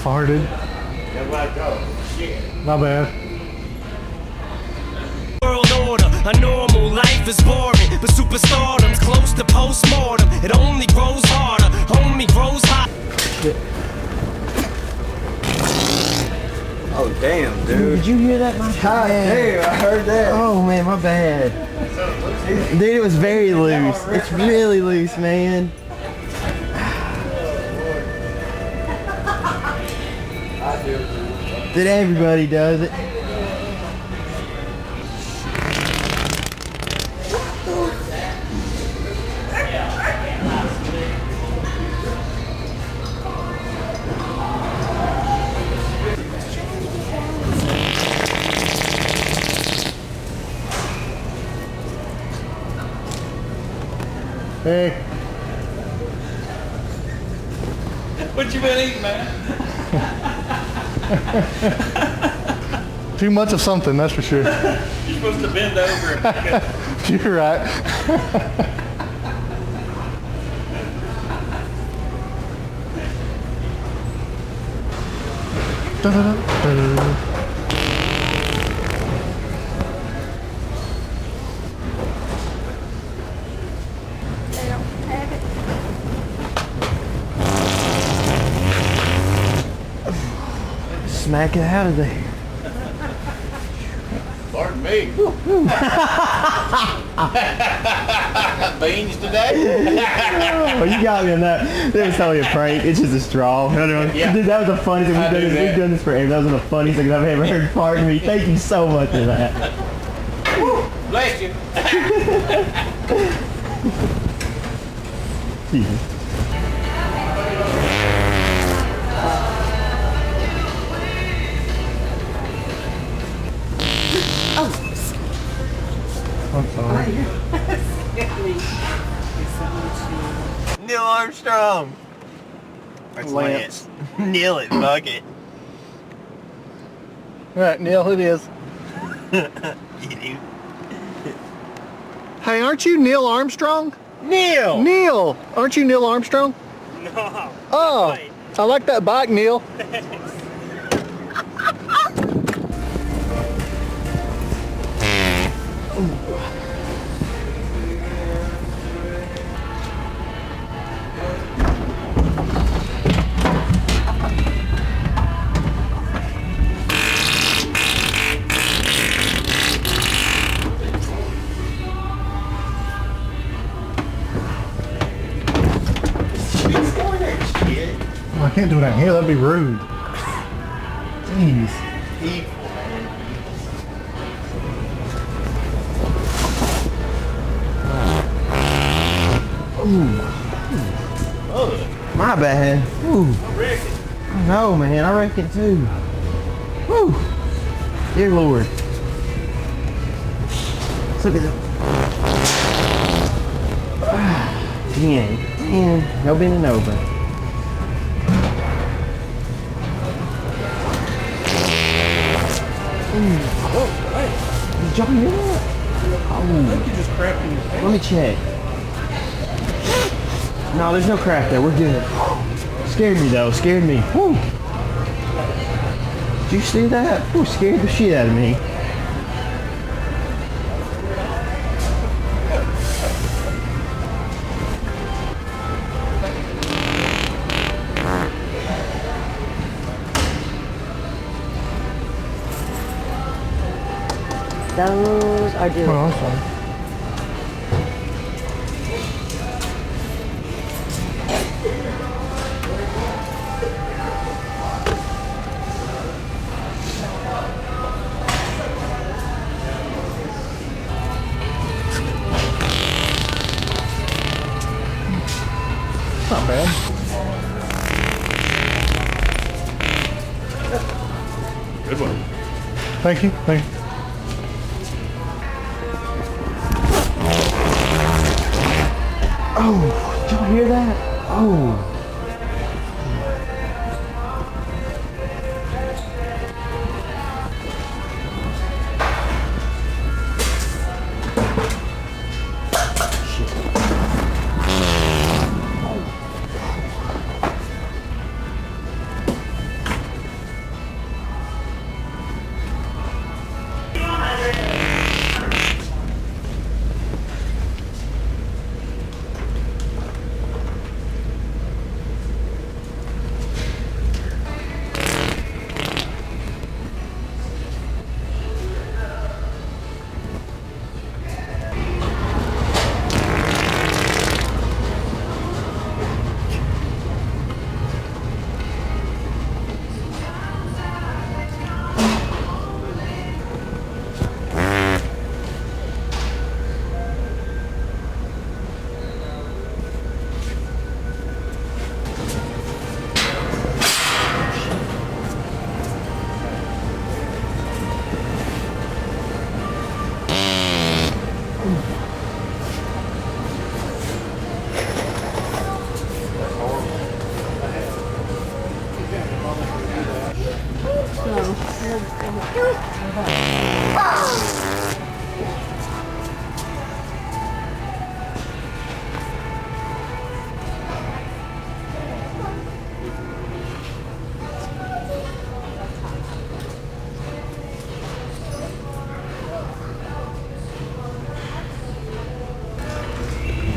farted. My bad. World order, a normal life is boring, but superstardom's close to postmortem. It only grows harder, homie grows hot. Oh damn, dude. Did you hear that? My Damn, I heard that. Oh man, my bad. Dude, it was very loose. It's really loose, man. That everybody does it. Hey. What you been eating, man? Too much of something, that's for sure. You're supposed to bend over and pick it. You're right. Da-da-da-da. Smack it out of there. Pardon me. Beans today? Oh, you got me on that. That was totally a prank. It's just a straw. Yeah. Dude, that was the funniest thing. We've done this forever. That was one of the funniest things I've ever heard. Pardon me. Thank you so much for that. Bless you. Jesus. I'm sorry. Neil Armstrong. That's Lance. Neil it, fuck it. All right, Neil, it is. You do. Hey, aren't you Neil Armstrong? Neil! Neil! Aren't you Neil Armstrong? No. Oh, I like that bike, Neil. Oh, I can't do it out here, that'd be rude. Jeez. My bad. Ooh. No, man, I reckon too. Woo. Dear Lord. Let's look at that. 10. No bending over. Oh, did y'all hear that? Oh. You just crapped in your pants. Let me check. No, there's no crack there. We're good. Scared me though. Scared me. Woo. Did you see that? Woo, scared the shit out of me. Those are good. Oh, I'm sorry. Not bad. Good one. Thank you. Thank you. Oh, did y'all hear that? Oh.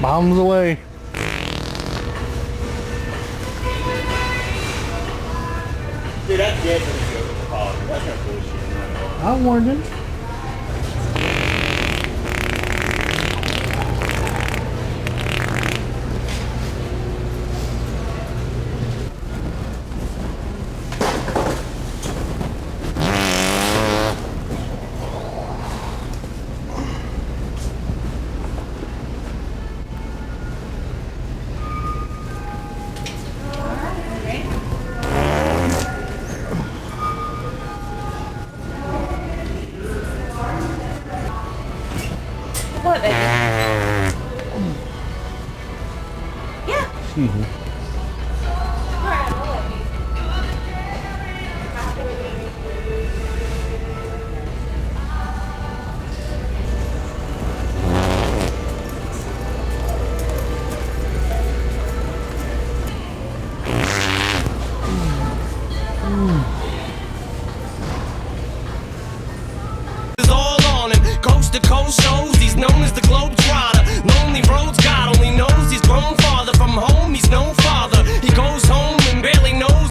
Bombs away. Dude, that's definitely good with the policy. That's not bullshit. I warned him. What, baby? Yeah. Excuse me. Alright, I'll let you. Is all on him. Coast to coast shows, he's known as the Globetrotter. Lonely roads, God only knows he's grown farther from home. He's known